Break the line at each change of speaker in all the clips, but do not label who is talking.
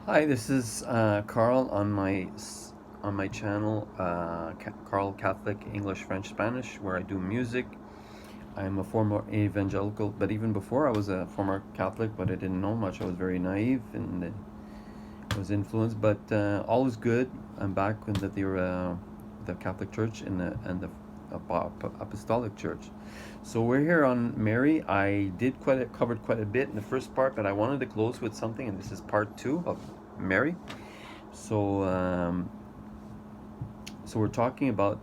Hi, this is Carl on my channel, Carl Catholic English French Spanish, where I do music. I'm a former evangelical, but even before I was a former Catholic, but I didn't know much. I was very naive and was influenced, but all is good. I'm back in the Catholic Church and the Apostolic Church. So we're here on Mary. I did covered quite a bit in the first part, but I wanted to close with something, and this is part two of Mary. So so we're talking about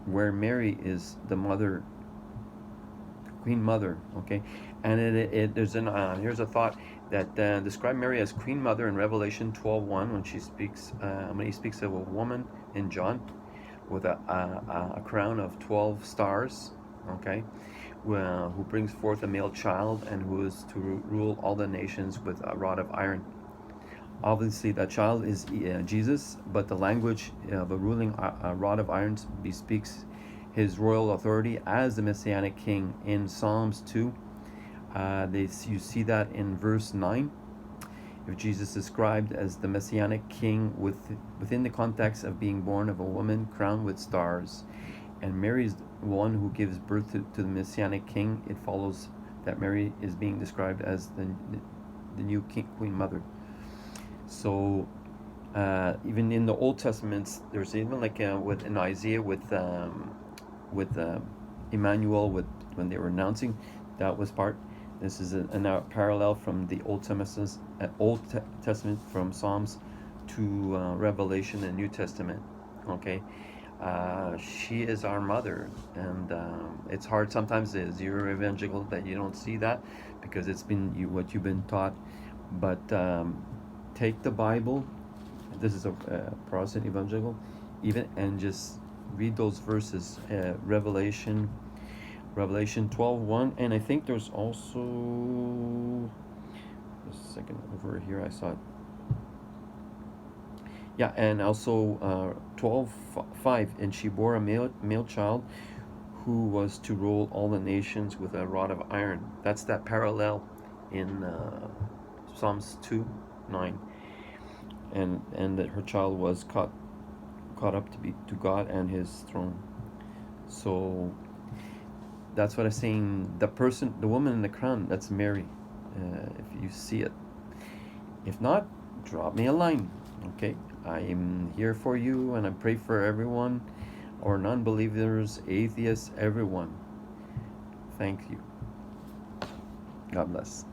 where Mary is the mother, Queen Mother, okay? And there's here's a thought that describe Mary as Queen Mother in Revelation 12:1 when he speaks of a woman in John with a crown of 12 stars, okay? Who brings forth a male child and who is to rule all the nations with a rod of iron. Obviously, that child is Jesus, but the language of a ruling rod of iron bespeaks his royal authority as the Messianic King. In Psalms 2, you see that in verse 9. If Jesus is described as the Messianic King within the context of being born of a woman crowned with stars, and Mary is one who gives birth to the Messianic King, it follows that Mary is being described as the new Queen Mother. So even in the Old Testaments, there's even like in Isaiah with Emmanuel, with when they were announcing, that was part. This is a parallel from the Old Testament, from Psalms to Revelation and New Testament. Okay, she is our mother, and it's hard sometimes as you're evangelical that you don't see that because it's been what you've been taught, but take the Bible. This is a Protestant evangelical, even, and just read those verses. Revelation 12:1, and I think there's also a second over here. I saw it. Yeah, and also 12:5, and she bore a male child who was to rule all the nations with a rod of iron. That's that parallel in Psalms 2:9. And that her child was caught up to God and his throne. So that's what I'm saying. The woman in the crown, that's Mary. If you see it. If not, drop me a line. Okay, I'm here for you, and I pray for everyone, or non-believers, atheists, everyone. Thank you. God bless.